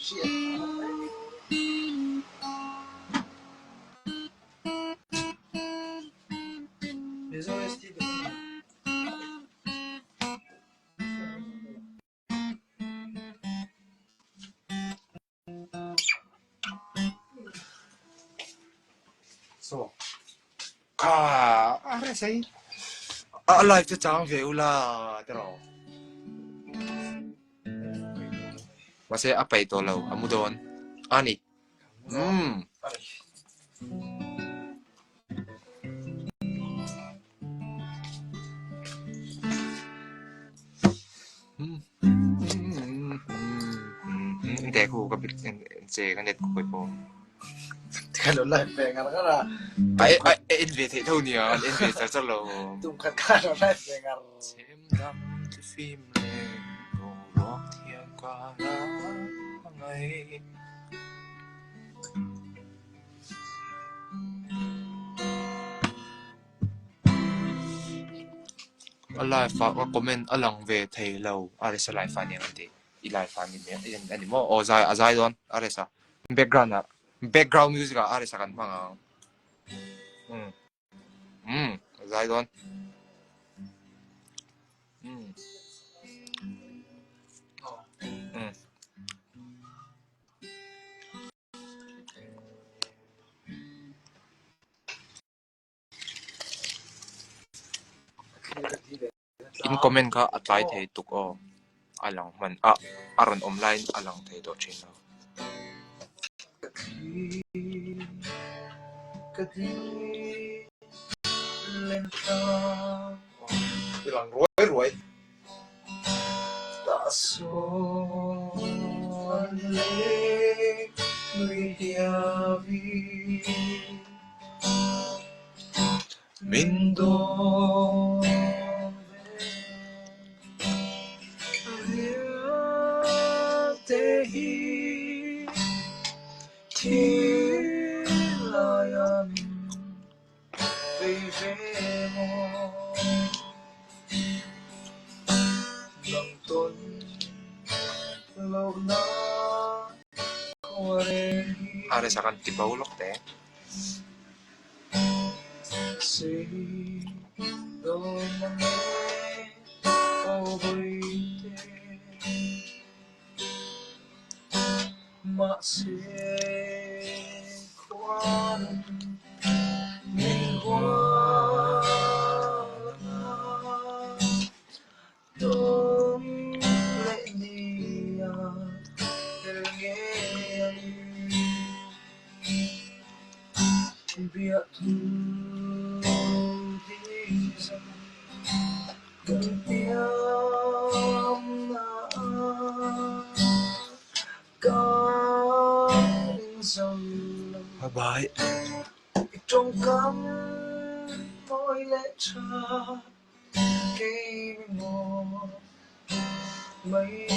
So, are say, alive to chang về ula, pero. Masaya apa ito law, amo doon, ani. Hindi ko kapit say kanet ko po. Kalau live pengen kan lah. Ay invite ito niya, invite sa lo. Tungkat kalau live pengen. Thêm đắm cái phim lên, đồ lót thiên qua lá ngày. Alai fa wa comment alang về thầy lâu, are sa live fan yang ante. Ilai fan ni yan ani mo o azai don are sa. Background music are sa kan mga. Azai don. In comment ka at tayo thầy tuk o alang man aron online alang thầy do chino. Ilang ruay. Mindo tehi tilayan vivemo langton lona korehi are sa kan tibaulok te si do mane oboite ma se kwan min hoa dom le nia biar tu bisa berdiam bye trong cắm môi lẽ cha cây ngô mấy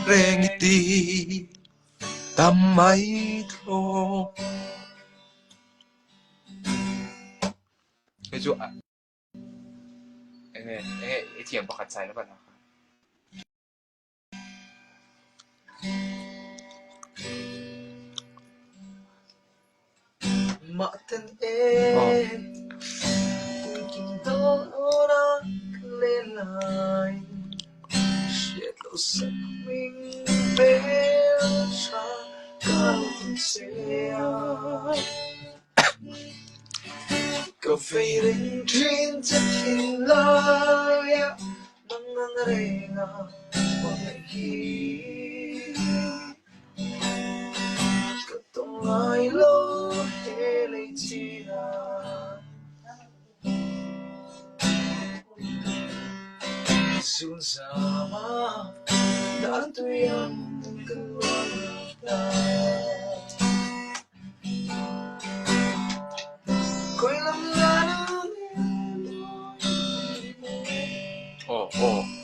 reng ti tâm mấy thô cái chỗ thiam bạc saiแล้วป่ะนะมาทันเองกินโดนรักเล่นลายเช็ดเราสักวิ่งเบลชาก้าวเสียก็ไฟริงทินจะทิ้งลายนั่งเรงาวันนี้ก็ต้องไล่โลเฮลิจีนาสุนสามะดันตุยันกันวันนา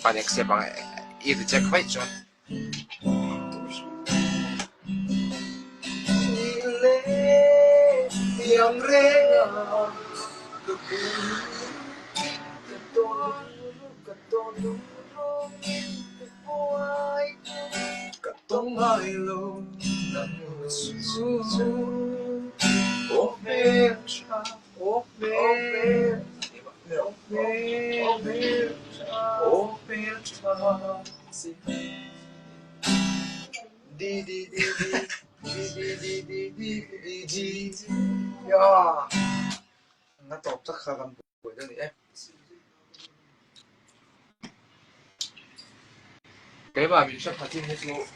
panik siya bang i-reject ba ito? Yang renga Katong haylo ng susu Opetra Di di di di Ja Nó tột chắc khá gần buổi đó đi em cái bài mình sắp phát triển hết luôn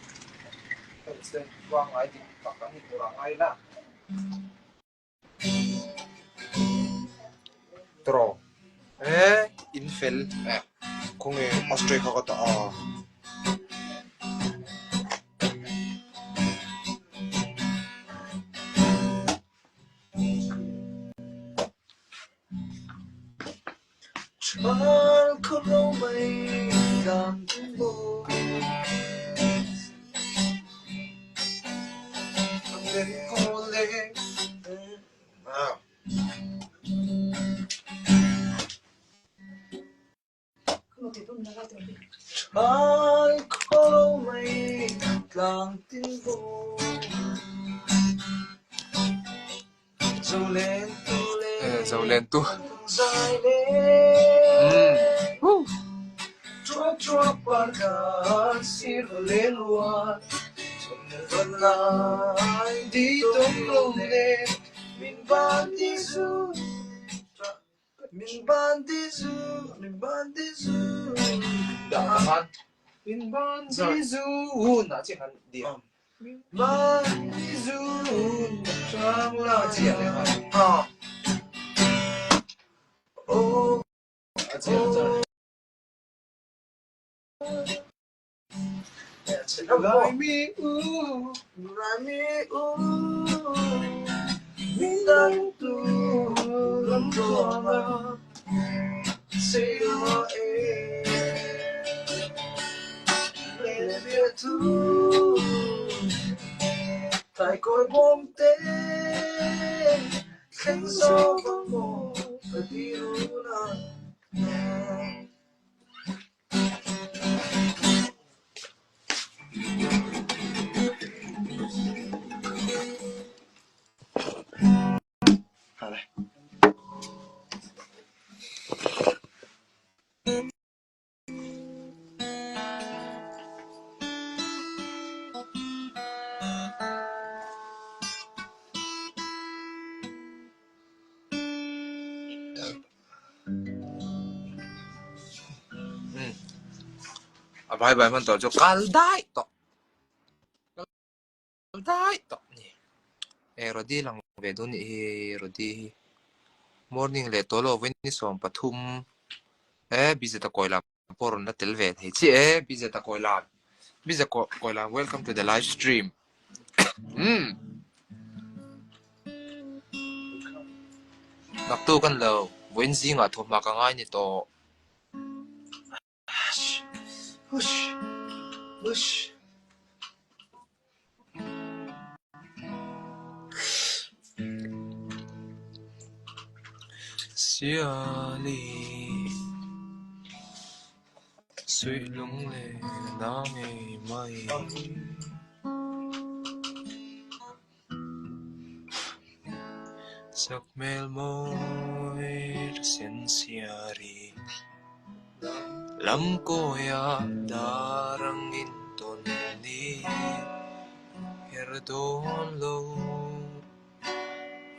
cái quang lại thì bắt đầu đi qua ngay là Tro. infel Kung Australia ka to. Chuan có lâu mây đàn tiếng bồ Đến cô lên Chuan có lâu mây đàn tiếng bồ Dầu lên tu. dài lên Chua chua pagkat sinuleluan Sunod ditong lumen Min bandizu Min bandizu Dahan. Min bandizu. Na chỉ hắn đi. Min bandizu Trang la Chỉ là hắn. Oh Chỉ là Lại mi Mi đang tu lắm đùa mà Say đùa Lên biệt thu Tại côi bom tê Khánh gió vắng mồ Và đi lưu nà đây. Bài bài mình tổ cho kalday to. Kalday to. Rồi đi lang về đó nè rồi đi morning le tolo when ni som pathum bây giờ ta coi làm poron na tel ve thei chi bây giờ ta coi làm bây giờ coi làm welcome to the live stream nak tu kan lo when zinga thom ma ka ngai ni to Hush Hush Siali suy lung le na ngày mai sắc mel môi sen siari lam ko ya darang in ton ni herdon lo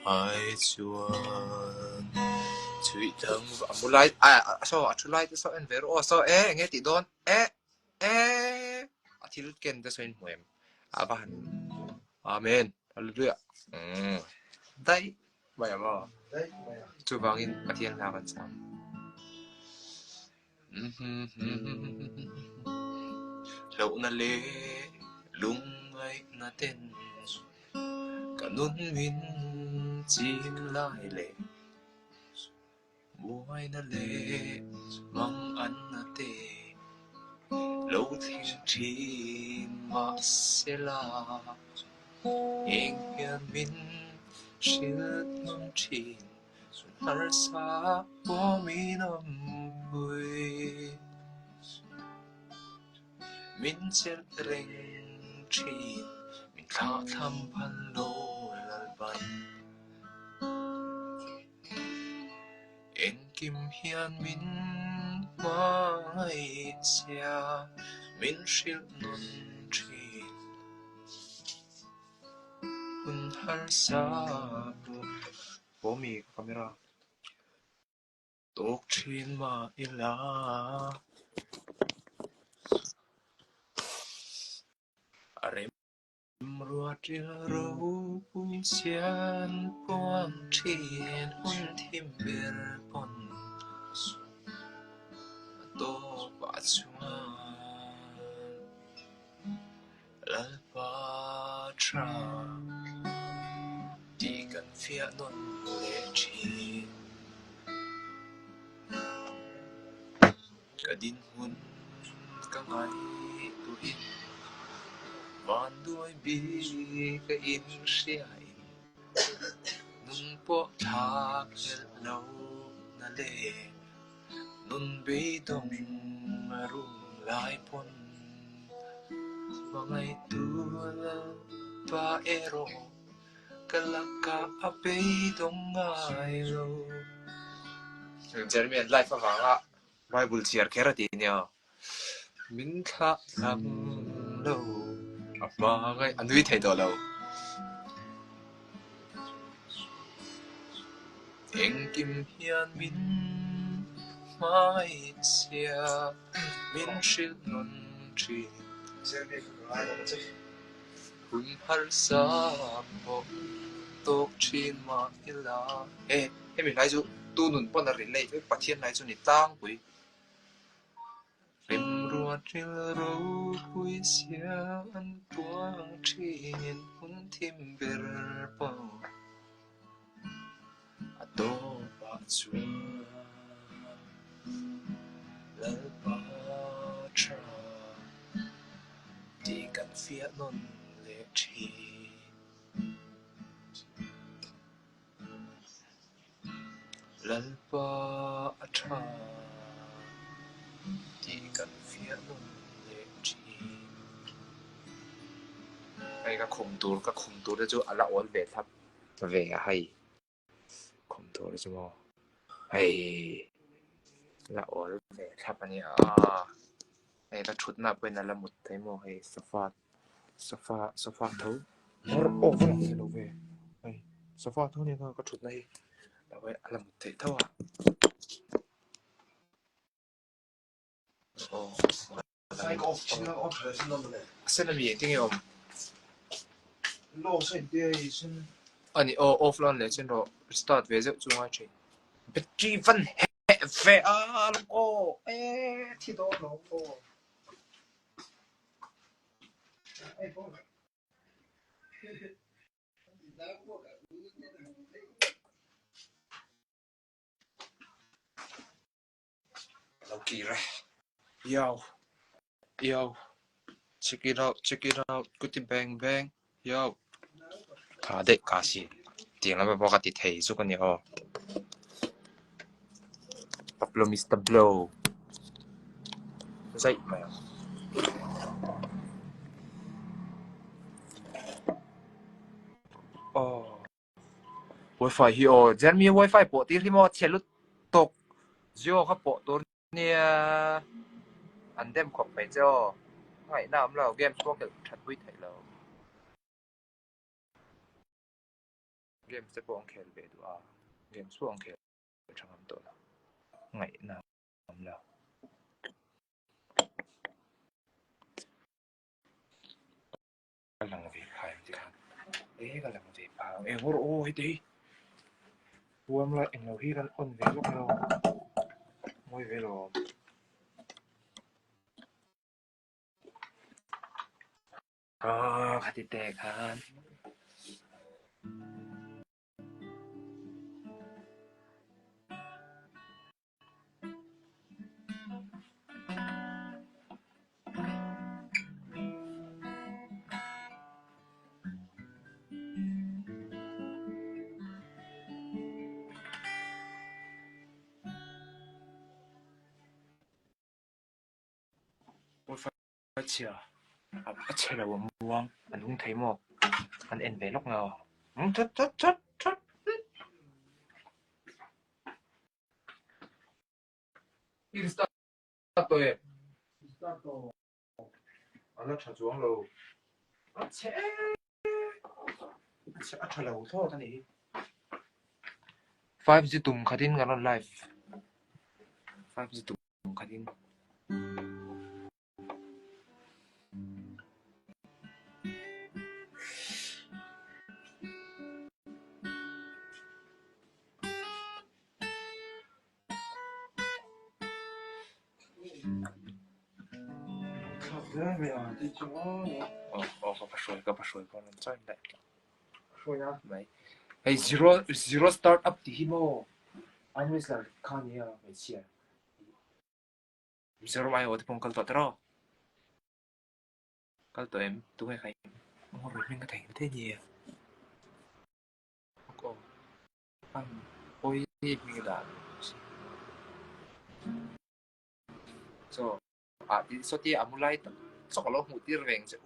ai chuan chui thang amulai so achulai so en vero so nghe ti don athil ken da so in huem aban amen hallelujah dai mày mà Đấy chu bangin pathian la kan sam lo na le lung ai na ten kanun min chin lai le buhay na le mang an na te lâu thiên chin ma se la ing hian min shil mang chin har sa bo mi nom hui min chen reng chi min tha tham pan lo lal ban en kim hian min mai sia min shil nun chi hun har sa bo mi camera tok chin ma ila are rùa tril râu bùi xiên quang thiên hun thêm bèr pon tô bát chuan lal ba tra đi gần phía non lệ chi cả din hun cả ngày tuổi van đuôi bi cái in xiai nun po thác lâu na lệ nun bi dong rung lai pon Mga pa ero kalaka apay dong ngayo Jeremy and life nga Bible cheer kera din niya Min tha tham lo Mga anduy thay do lo Eng kim hian min mai siya Min shil nun chi Hun har sa bo tok chin ma ila Ê, mình nói chú tu nun pon na rin lay pa thiên nói chú ni tang bui Rim ruột tril râu bui xia an tuang chin hun tim ber po A to ba chuan lal ba tra Đi gần phía non lệ chi lal ba tra đi gần phía non lệ chi Ay ka khum tur da chu ala ol ve thap ve a hai khum tur chu mo ai la ol ve thap ani a ai ta chut na pen la mut thai mo hai sofa tho or over ni lo ve ai sofa tho ni ka chut nai la ve ala mut thai tho a oh sai có chính là off là xin lỗi này sen na mi ting yom lô sai đây xin ani offline le chen ro start ve ze chu nga chi battery van ve a lo ê thì đó nó có ai có lâu kỳ rồi yo check it out good bang bang yo cả đấy cả gì tiếng là bao cái thầy số con nhỏ Pablo Mr. Blow dậy mà wifi hi Jeremy wifi bộ tí thì mà chế lúc tục Zio các bộ tôi nè anh đem khóc phải cho ngày nào cũng là game số kiểu thật vui thầy lâu game sẽ có khéo về đó game số khéo trong hôm đó ngày nào cũng là cái lần về khai thì khác cái lần về phao hổ ôi đi buông lại anh lâu hi gần ôn về lúc nào ngồi về rồi khát tệ khan 而且啊，而且了我muang anh không thấy một anh en về lúc nào chết chết chết chết il stato è stato alla chajuang lo che che là thôi ta này 5G tum khadin ngaron live 5G tum khadin có bắt soi con chơi đấy soi nhá mày hey zero start up thì himo anh mới là con nhỉ mày chia zero mai ở thì phong kalto tro kalto em tụi mày khai ngon rồi mình có thể thế gì có anh ôi mình đã so thì so thì amulai so kalau mau tireng sih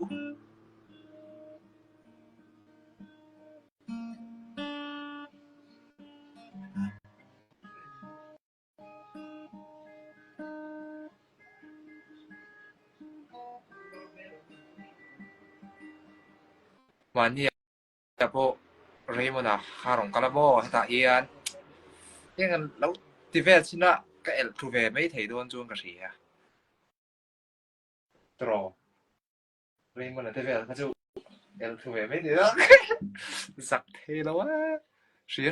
mania po Raymond à harong kalabo ta ian nhưng mà lâu thì về xin là cái thu về mấy thầy đoan chuông cái gì à trò Raymond là thế về là cái thu về mấy thầy đó giặc thế đâu á xía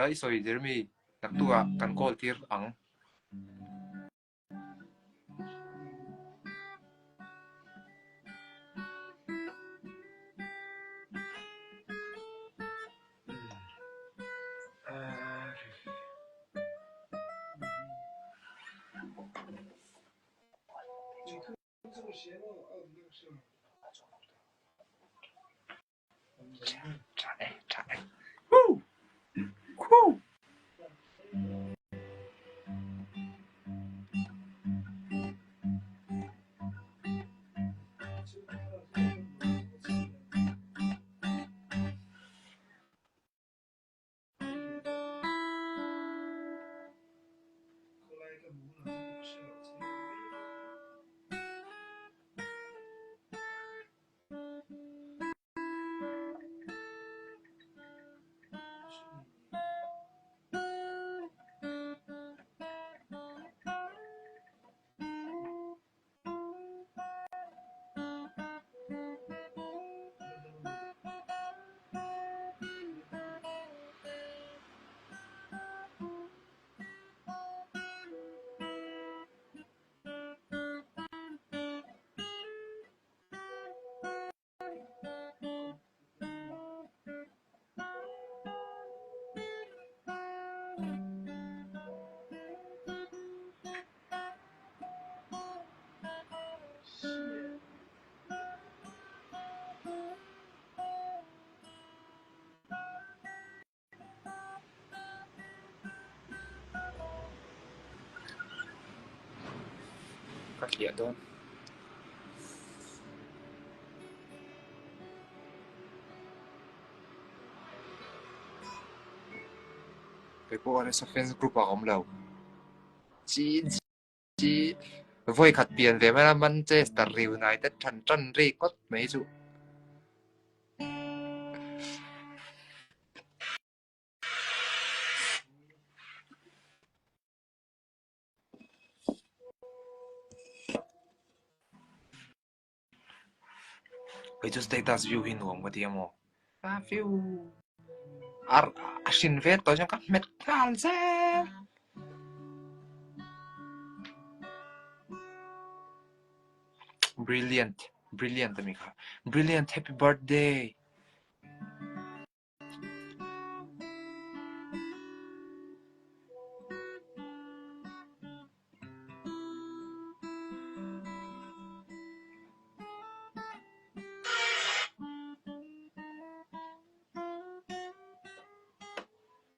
ít rồi Jeremy đặc tua cần call tiệt ắng Chạy Woo! Woo! Các hiện thôi cái bộ này sẽ fans group ở ông lâu chỉ vui khát tiền về mà Manchester United thành chân ri cốt mấy chú bây giờ status view hình nuông cái tiệm mò view xin vé tôi trong các metal xe brilliant amiga brilliant happy birthday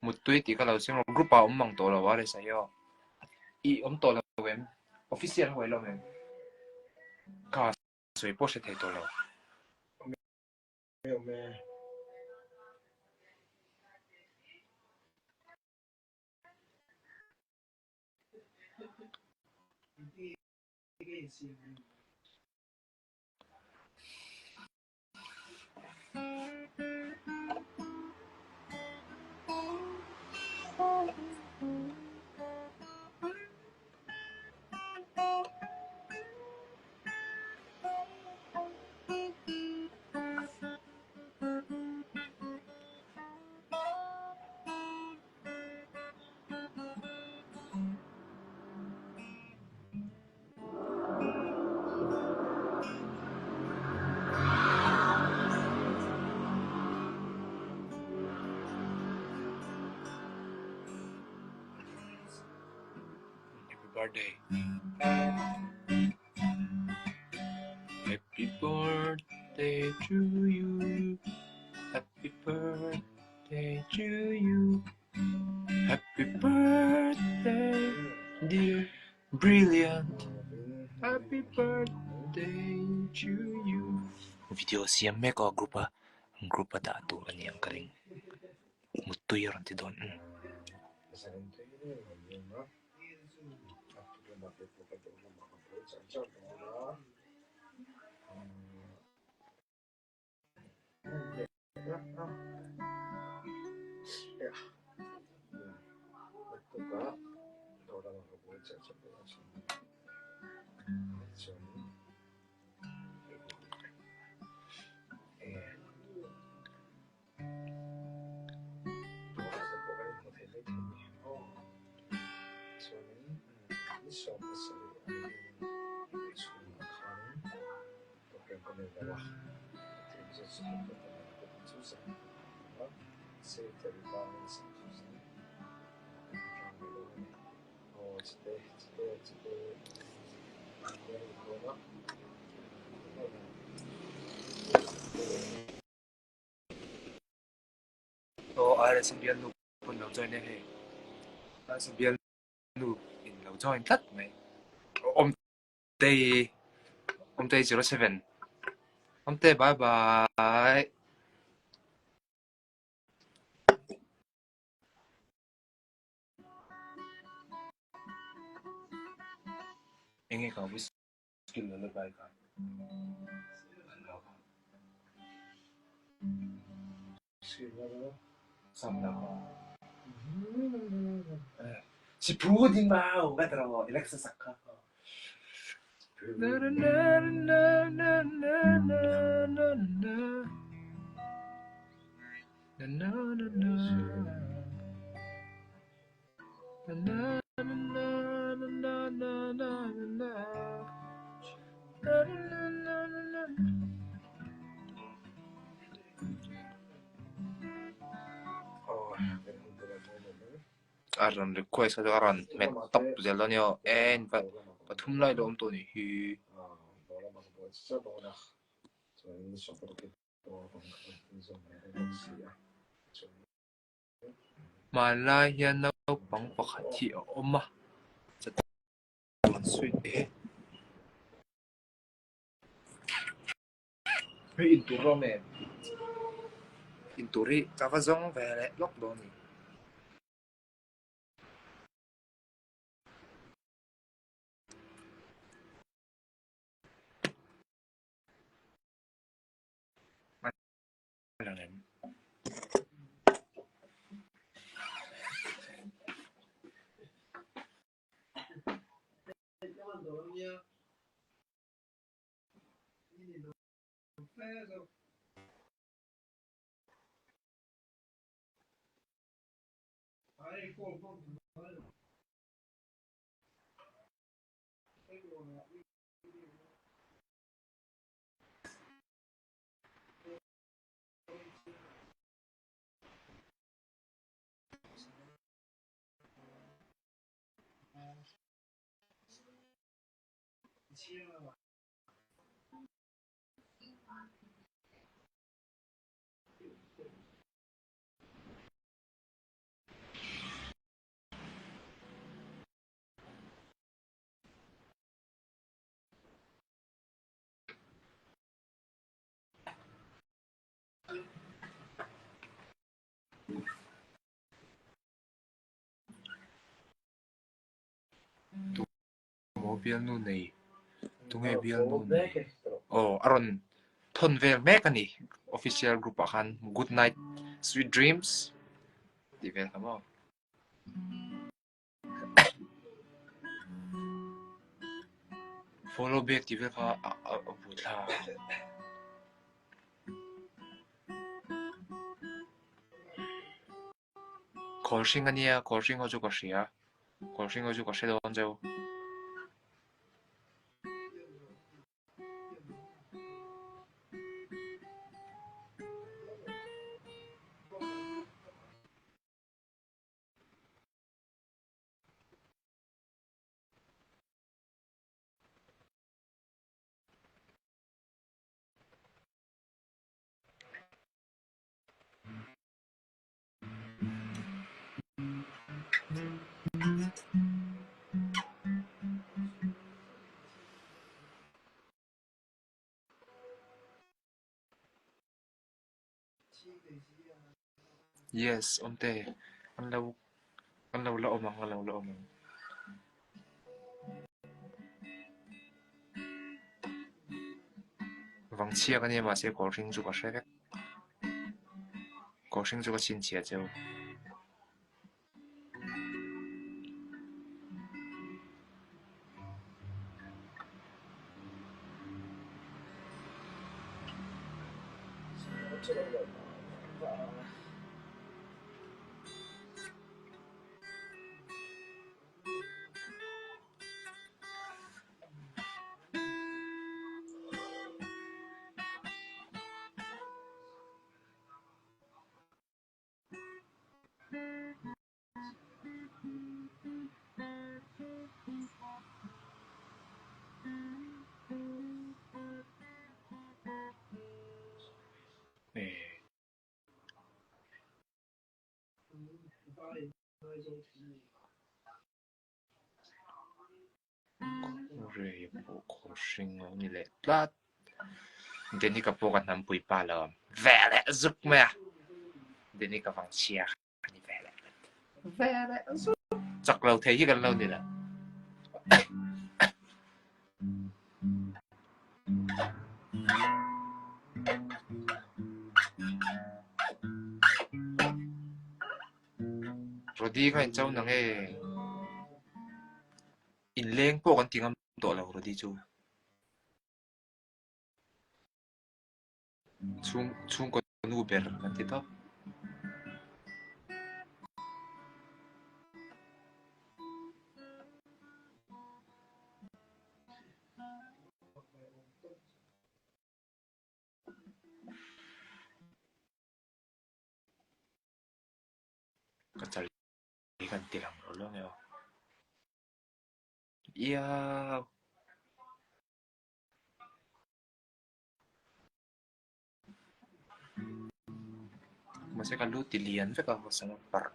một tweet thì cái đầu xem group bảo ông bằng tổ là quá để sao y ông tổ là em official hồi lâu em 最波是睇到咯。没有咩？Happy birthday. Happy birthday to you. Happy birthday to you. Happy birthday, dear brilliant. Happy birthday to you. Video siya meko grupa datu ani ang karing mutuy ron ti don. Ai là sinh viên luôn còn lâu chơi nên hệ ai sinh viên luôn in lâu chơi thất mày tây om tây 07 om tây bye bye anh ấy có biết skill là bài cả xong nào si pudding mau gak terlalu Alexa saka na na na na na na na na na na na aran request sa aran met top zelo nyo en pathum lai dom to ni hi malai hian no pang pakhat hi a oma sweet hey inturo me inturi ka zong vele lok do ni mo bial nu nei tungai bial nu nei aron thon vel mek ani official group akan good night sweet dreams di vel kamo follow back di vel ka butla Kolsing ania kolsing ojo kosia kolsing ojo kosia don jau yes onte an lâu la omang an lâu la omang vang chia cái này mà sẽ có sinh chú có sẽ có sinh chú có xin chia châu rồi bộ có sinh như lệ lát đến đi gặp bộกันnằm bụi ba lờ vẽ lẽ giúp mẹ đến đi gặp vang chia như vẽ lẽ giúp chắc lâu thấy gần lâu này là rồi đi cái châu nằng ấy in lên bộกันtiếng âm độ là rồi đi chú chung con Uber nanti to kacali kan tilang lo ngayo iya masih kalau tilian fe ka sama par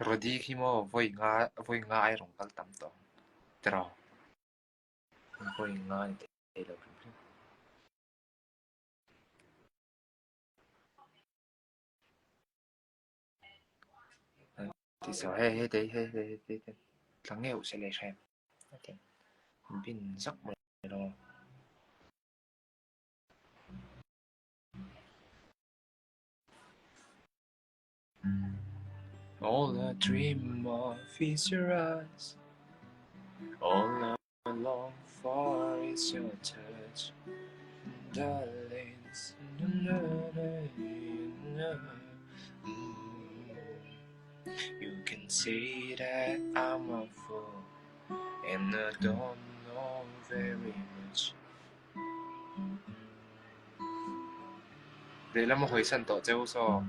Rodi khi mo voi nga ai rong kal tam to tero voi nga te lo thì sao hey lắng nghe sẽ lấy xem pin sắc mà rồi all I dream of is your eyes all I long for is your touch darling you can say that I'm a fool and I don't know very much để làm một hồi sân tổ châu so